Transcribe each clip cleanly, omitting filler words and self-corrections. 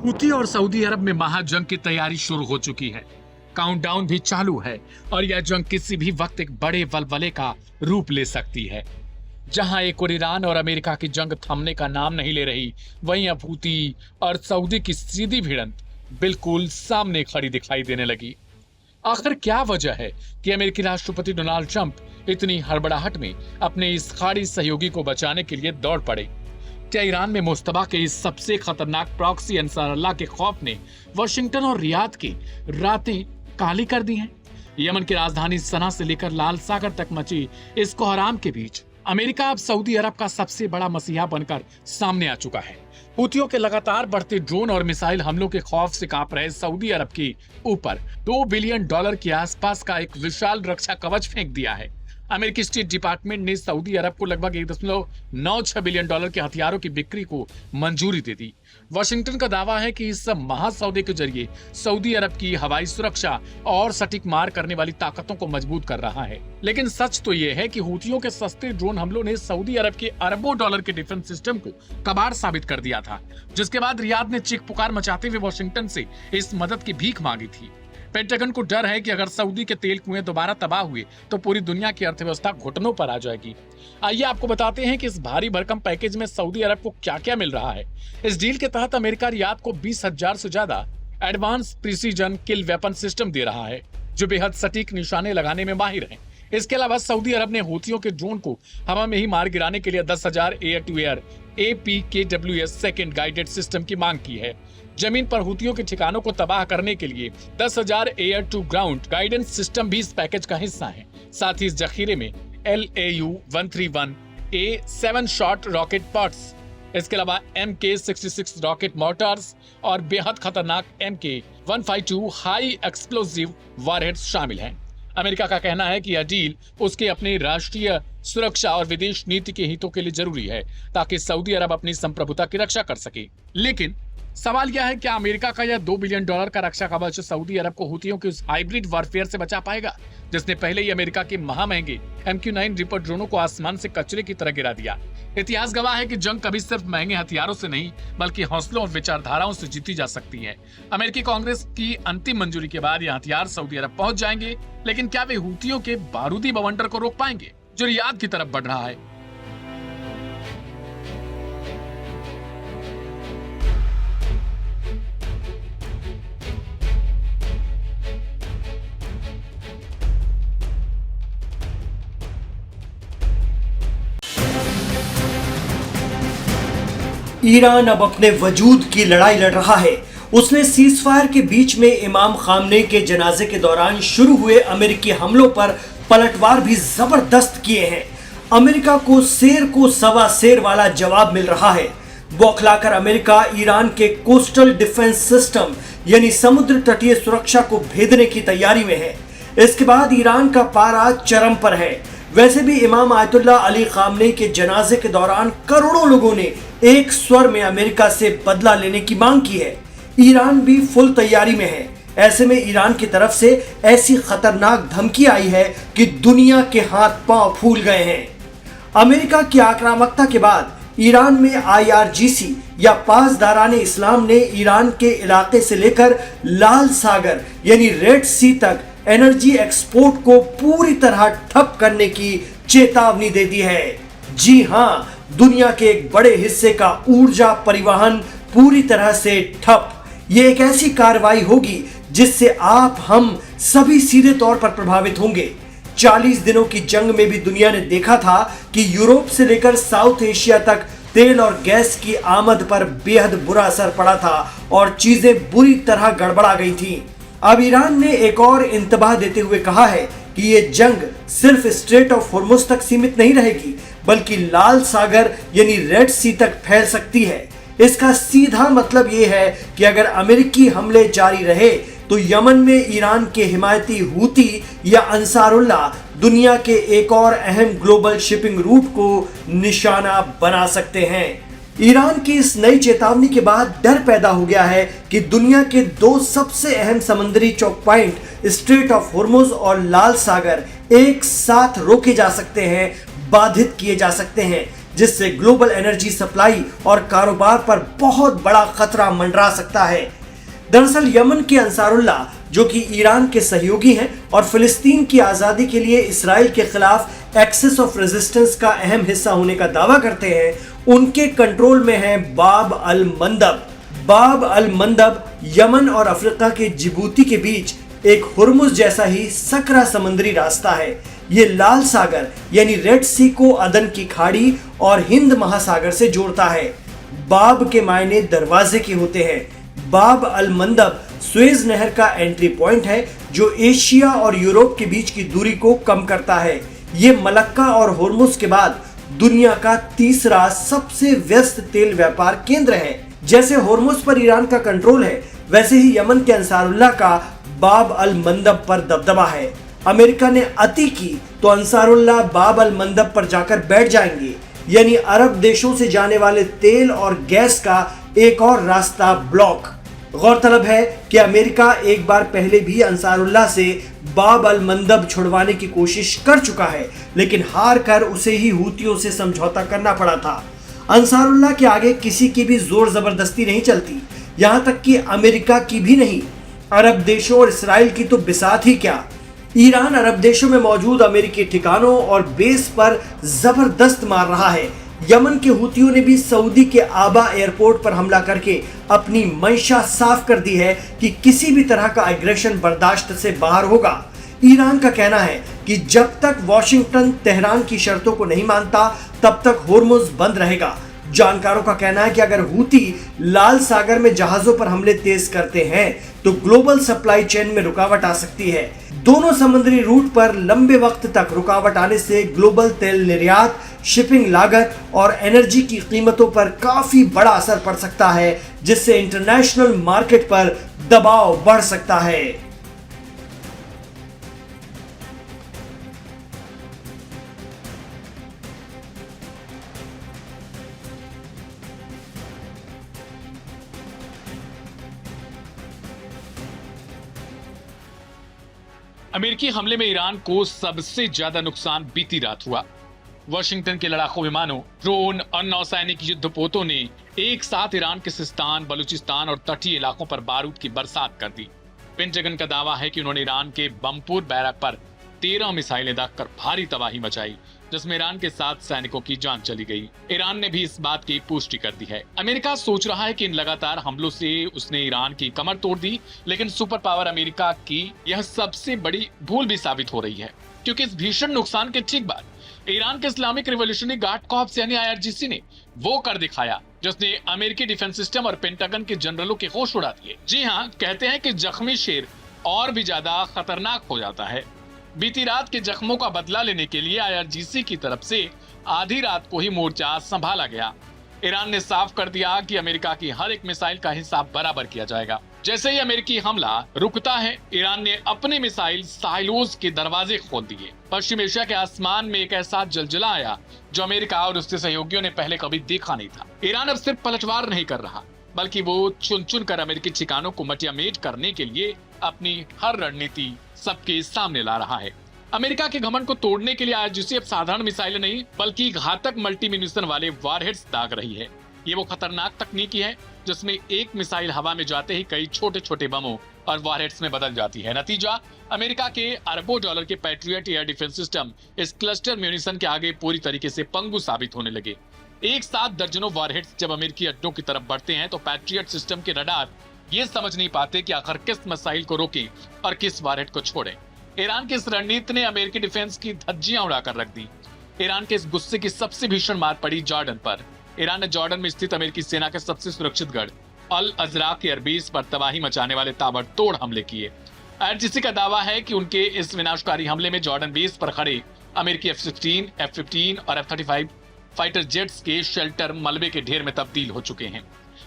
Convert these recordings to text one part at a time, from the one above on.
Houthi और Saudi अरब में महाजंग की तैयारी शुरू हो चुकी है। काउंटडाउन भी चालू है और यह जंग किसी भी वक्त एक बड़े वलवले का रूप ले सकती है। जहां एक और ईरान और अमेरिका की जंग थमने का नाम नहीं ले रही, वहीं अब हूती और सऊदी की सीधी भिड़ंत बिल्कुल सामने खड़ी दिखाई देने लगी। आखिर क्या वजह है कि अमेरिकी राष्ट्रपति डोनाल्ड ट्रंप इतनी हड़बड़ाहट में अपने इस खाड़ी सहयोगी को बचाने के लिए दौड़ पड़े? क्या ईरान में मुश्तबा के इस सबसे खतरनाक प्रॉक्सी अंसार अल्लाह के खौफ ने वाशिंगटन और रियाद की रातें काली कर दी हैं? यमन की राजधानी सना से लेकर लाल सागर तक मची इस कोहराम के बीच अमेरिका अब सऊदी अरब का सबसे बड़ा मसीहा बनकर सामने आ चुका है। हूतियों के लगातार बढ़ते ड्रोन और मिसाइल हमलों के खौफ से कांप रहे सऊदी अरब के ऊपर $2 बिलियन के आसपास का एक विशाल रक्षा कवच फेंक दिया है। अमेरिकी स्टेट डिपार्टमेंट ने सऊदी अरब को लगभग $1.96 बिलियन के हथियारों की बिक्री को मंजूरी दे दी। वाशिंगटन का दावा है कि इस महासौदे के जरिए सऊदी अरब की हवाई सुरक्षा और सटीक मार करने वाली ताकतों को मजबूत कर रहा है। लेकिन सच तो यह है कि हूतियों के सस्ते ड्रोन हमलों ने सऊदी अरब के अरबों डॉलर के डिफेंस सिस्टम को कबाड़ साबित कर दिया था, जिसके बाद रियाद ने चीख पुकार मचाते हुए वाशिंगटन से इस मदद की भीख मांगी थी। पेंटागन को डर है कि अगर सऊदी के तेल कुएं दोबारा तबाह हुए तो पूरी दुनिया की अर्थव्यवस्था घुटनों पर आ जाएगी। आइए आपको बताते हैं कि इस भारी भरकम पैकेज में सऊदी अरब को क्या क्या मिल रहा है। इस डील के तहत अमेरिका रियाद को 20,000 से ज्यादा एडवांस प्रिसीजन किल वेपन सिस्टम दे रहा है, जो बेहद सटीक निशाने लगाने में माहिर हैं। इसके अलावा सऊदी अरब ने हूतियों के ड्रोन को हवा में ही मार गिराने के लिए 10,000 air to air APKWS second guided system की मांग की है। जमीन पर हूतियों के ठिकानों को तबाह करने के लिए 10,000 air to ground guidance system भी इस पैकेज का हिस्सा है। साथ ही इस जखीरे में LAU-131A 7 शॉट रॉकेट पॉड्स, इसके अलावा MK-66 रॉकेट मोटर्स और बेहद खतरनाक MK-152 हाई एक्सप्लोसिव वॉरहेड्स शामिल हैं। अमेरिका का कहना है कि यह डील उसके अपने राष्ट्रीय सुरक्षा और विदेश नीति के हितों के लिए जरूरी है, ताकि सऊदी अरब अपनी संप्रभुता की रक्षा कर सके। लेकिन सवाल यह है, क्या अमेरिका का यह $2 बिलियन का रक्षा कवच सऊदी अरब को हूतियों के उस हाइब्रिड वॉरफेयर से बचा पाएगा, जिसने पहले ही अमेरिका के महामहंगे MQ-9 रिपर ड्रोनों को आसमान से कचरे की तरह गिरा दिया? इतिहास गवाह है कि जंग कभी सिर्फ महंगे हथियारों से नहीं, बल्कि हौसलों और विचारधाराओं से जीती जा सकती है। अमेरिकी कांग्रेस की अंतिम मंजूरी के बाद यह हथियार सऊदी अरब पहुंच जाएंगे, लेकिन क्या वे हूतियों के बारूदी बवंडर को रोक पाएंगे, जो रियाद की तरफ बढ़ रहा है? ईरान अब अपने वजूद की लड़ाई लड़ रहा है। उसने सीजफायर के बीच में इमाम खामनेई के जनाजे के दौरान शुरू हुए अमेरिकी हमलों पर पलटवार भी जबरदस्त किए हैं। अमेरिका को शेर को सवा शेर वाला जवाब मिल रहा है। बौखलाकर अमेरिका ईरान के कोस्टल डिफेंस सिस्टम यानी समुद्र तटीय सुरक्षा को भेदने की तैयारी में है। इसके बाद ईरान का पारा चरम पर है। वैसे भी इमाम आयतुल्लाह अली खामनेई के जनाजे के दौरान करोड़ों लोगों ने एक स्वर में अमेरिका से बदला लेने की मांग की है। ईरान भी फुल तैयारी में है। ऐसे में ईरान की तरफ से ऐसी खतरनाक धमकी आई है कि दुनिया के हाथ पांव फूल गए हैं। अमेरिका की आक्रामकता के बाद ईरान में IRGC या पासदारान इस्लाम ने ईरान के इलाके से लेकर लाल सागर यानी रेड सी तक एनर्जी एक्सपोर्ट को पूरी तरह ठप करने की चेतावनी दे दी है। जी हां, दुनिया के एक बड़े हिस्से का ऊर्जा परिवहन पूरी तरह से ठप। ये एक ऐसी कार्रवाई होगी जिससे आप हम सभी सीधे तौर पर प्रभावित होंगे। 40 दिनों की जंग में भी दुनिया ने देखा था कि यूरोप से लेकर साउथ एशिया तक तेल और गैस की आमद पर बेहद बुरा असर पड़ा था और चीजें बुरी तरह गड़बड़ा गई थी। अब ईरान ने एक और इंतबाह देते हुए कहा है कि ये जंग सिर्फ स्ट्रेट ऑफ हॉर्मुज़ तक सीमित नहीं रहेगी, बल्कि लाल सागर यानी रेड सी तक फैल सकती है। इसका सीधा मतलब ये है कि अगर अमेरिकी हमले जारी रहे तो यमन में ईरान के हिमायती हूती या अंसारुल्लाह दुनिया के एक और अहम ग्लोबल शिपिंग रूट को निशाना बना सकते हैं। ईरान की इस नई चेतावनी के बाद डर पैदा हो गया है कि दुनिया के दो सबसे अहम समुद्री चौक पॉइंट स्ट्रेट ऑफ हॉर्मुज़ और लाल सागर एक साथ रोके जा सकते हैं, बाधित किए जा सकते हैं। जिससे ग्लोबल एनर्जी सप्लाई और कारोबार पर बहुत बड़ा खतरा मंडरा सकता है। दरअसल यमन के अंसारुल्लाह, जो कि ईरान के सहयोगी हैं और फिलिस्तीन की आजादी के लिए इसराइल के खिलाफ एक्सिस ऑफ रेजिस्टेंस का अहम हिस्सा होने का दावा करते हैं, उनके कंट्रोल में है बाब अल मंदब। बाब अल मंदब यमन और अफ्रीका के जिबूती के बीच एक हुर्मुज जैसा ही सकरा समुद्री रास्ता है। ये लाल सागर यानी रेड सी को अदन की खाड़ी और हिंद महासागर से जोड़ता है। बाब के मायने दरवाजे के होते हैं। बाब अल मंदब सुएज नहर का एंट्री पॉइंट है जो एशिया और यूरोप के बीच की दूरी को कम करता है। ये मलक्का और हुर्मुज के बाद दुनिया का तीसरा सबसे व्यस्त तेल व्यापार केंद्र है। जैसे हुर्मुज पर ईरान का कंट्रोल है, वैसे ही यमन के अंसारुल्लाह का बाब अल मंदब पर दबदबा है। अमेरिका ने अति की तो अंसारुल्लाह बाब अल मंदब पर जाकर बैठ जाएंगे, यानी अरब देशों से जाने वाले तेल और गैस का एक और रास्ता ब्लॉक। गौरतलब है कि अमेरिका एक बार पहले भी अंसारुल्लाह से बाब अल मंदब छुड़वाने की कोशिश कर चुका है, लेकिन हार कर उसे ही हूतियों से समझौता करना पड़ा था। अंसारुल्लाह के आगे किसी की भी जोर जबरदस्ती नहीं चलती, यहां तक कि अमेरिका की भी नहीं। अरब देशों और इसराइल की तो बिसात ही क्या। ईरान अरब देशों में मौजूद अमेरिकी ठिकानों और बेस पर जबरदस्त मार रहा है। यमन के हूतियों ने भी सऊदी के आबा एयरपोर्ट पर हमला करके अपनी मंशा साफ कर दी है कि किसी भी तरह का एग्रेशन बर्दाश्त से बाहर होगा। ईरान का कहना है कि जब तक वॉशिंगटन तेहरान की शर्तों को नहीं मानता, तब तक होर्मुज बंद रहेगा। जानकारों का कहना है कि अगर हूती लाल सागर में जहाजों पर हमले तेज करते हैं तो ग्लोबल सप्लाई चेन में रुकावट आ सकती है। दोनों समुद्री रूट पर लंबे वक्त तक रुकावट आने से ग्लोबल तेल निर्यात, शिपिंग लागत और एनर्जी की कीमतों पर काफी बड़ा असर पड़ सकता है, जिससे इंटरनेशनल मार्केट पर दबाव बढ़ सकता है। अमेरिकी हमले में ईरान को सबसे ज्यादा नुकसान बीती रात हुआ। वाशिंगटन के लड़ाकू विमानों, ड्रोन और नौसैनिक युद्धपोतों ने एक साथ ईरान के सिस्तान, बलूचिस्तान और तटीय इलाकों पर बारूद की बरसात कर दी। पेंटागन का दावा है कि उन्होंने ईरान के बमपुर बैरक पर 13 मिसाइलें दागकर भारी तबाही मचाई, जिसमें ईरान के 7 सैनिकों की जान चली गई। ईरान ने भी इस बात की पुष्टि कर दी है। अमेरिका सोच रहा है कि इन लगातार हमलों से उसने ईरान की कमर तोड़ दी, लेकिन सुपर पावर अमेरिका की यह सबसे बड़ी भूल भी साबित हो रही है, क्योंकि इस भीषण नुकसान के ठीक बाद ईरान के इस्लामिक रिवॉल्यूशनरी गार्ड कॉर्प्स यानी IRGC ने वो कर दिखाया जिसने अमेरिकी डिफेंस सिस्टम और पेंटागन के जनरलों के होश उड़ा दिए। जी हाँ, कहते हैं कि जख्मी शेर और भी ज्यादा खतरनाक हो जाता है। बीती रात के जख्मों का बदला लेने के लिए IRGC की तरफ से आधी रात को ही मोर्चा संभाला गया। ईरान ने साफ कर दिया कि अमेरिका की हर एक मिसाइल का हिसाब बराबर किया जाएगा। जैसे ही अमेरिकी हमला रुकता है, ईरान ने अपने मिसाइल साइलोज के दरवाजे खोल दिए। पश्चिम एशिया के आसमान में एक ऐसा जलजला आया जो अमेरिका और उसके सहयोगियों ने पहले कभी देखा नहीं था। ईरान अब सिर्फ पलटवार नहीं कर रहा, बल्कि वो चुन चुन कर अमेरिकी ठिकानों को मटियामेट करने के लिए अपनी हर रणनीति सबके सामने ला रहा है। अमेरिका के घमंड को तोड़ने के लिए IRGC अब साधारण मिसाइलें नहीं, बल्कि घातक मल्टी म्यूनिशन वाले वारहेड्स दाग रही है। ये वो खतरनाक तकनीकी है जिसमें एक मिसाइल हवा में जाते ही कई छोटे छोटे बमों और वारहेड्स में बदल जाती है। नतीजा, अमेरिका के अरबों डॉलर के पैट्रियट एयर डिफेंस सिस्टम इस क्लस्टर म्यूनिशन के आगे पूरी तरीके से पंगु साबित होने लगे। एक साथ दर्जनों वारहेड्स जब अमेरिकी अड्डों की तरफ बढ़ते हैं तो पैट्रियट सिस्टम के रडार ये समझ नहीं पाते कि आखिर किस मिसाइल को रोकें और किस वारहेड को छोड़ें। ईरान की इस रणनीति ने अमेरिकी डिफेंस की धज्जियां उड़ाकर रख दी। ईरान के इस गुस्से की सबसे भीषण मार पड़ी जॉर्डन पर। ईरान ने जॉर्डन में स्थित अमेरिकी सेना के सबसे सुरक्षित गढ़ अल अजराक एयरबेस पर तबाही मचाने वाले ताबड़तोड़ हमले किए। IRGC का दावा है कि उनके इस विनाशकारी हमले में जॉर्डन बेस पर खड़े अमेरिकी F-16, F-15 और F-35 फाइटर जेट्स के शेल्टर मलबे के ढेर में तब्दील हो चुके हैं।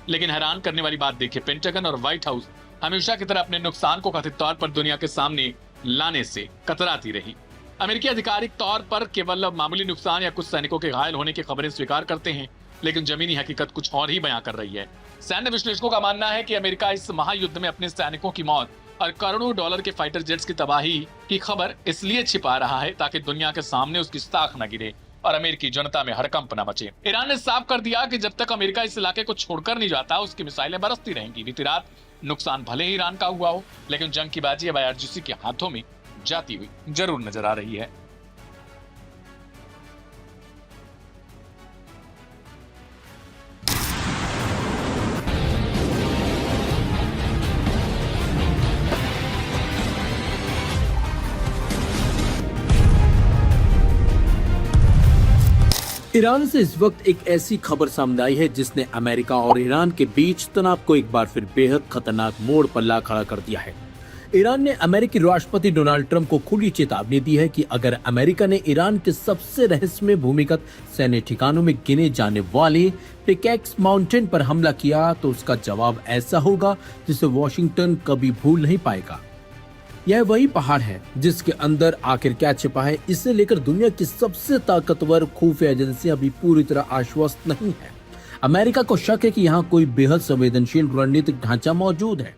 लेकिन हैरान करने वाली बात देखिए, पेंटागन और व्हाइट हाउस हमेशा की तरह अपने नुकसान को कथित तौर पर दुनिया के सामने लाने से कतराती रही। अमेरिकी आधिकारिक तौर पर केवल मामूली नुकसान या कुछ सैनिकों के घायल होने की खबरें स्वीकार करते हैं, लेकिन जमीनी हकीकत कुछ और ही बयां कर रही है। सैन्य विश्लेषकों का मानना है कि अमेरिका इस महायुद्ध में अपने सैनिकों की मौत और करोड़ों डॉलर के फाइटर जेट्स की तबाही की खबर इसलिए छिपा रहा है ताकि दुनिया के सामने उसकी साख न गिरे। और अमेरिकी जनता में हड़कंप न मचे। ईरान ने साफ कर दिया कि जब तक अमेरिका इस इलाके को छोड़कर नहीं जाता, उसकी मिसाइलें बरसती रहेंगी। बीती रात नुकसान भले ही ईरान का हुआ हो, लेकिन जंग की बाजी अब IRGC के हाथों में जाती हुई जरूर नजर आ रही है। ईरान से इस वक्त एक ऐसी खबर सामने आई है जिसने अमेरिका और ईरान के बीच तनाव को एक बार फिर बेहद खतरनाक मोड़ पर ला खड़ा कर दिया है। ईरान ने अमेरिकी राष्ट्रपति डोनाल्ड ट्रंप को खुली चेतावनी दी है कि अगर अमेरिका ने ईरान के सबसे रहस्यमय भूमिगत सैन्य ठिकानों में गिने जाने वाले पिकैक्स माउंटेन पर हमला किया तो उसका जवाब ऐसा होगा जिसे वॉशिंगटन कभी भूल नहीं पाएगा। यह वही पहाड़ है जिसके अंदर आखिर क्या छिपा है, इसे लेकर दुनिया की सबसे ताकतवर खुफिया एजेंसियां अभी पूरी तरह आश्वस्त नहीं है। अमेरिका को शक है कि यहाँ कोई बेहद संवेदनशील रणनीतिक ढांचा मौजूद है।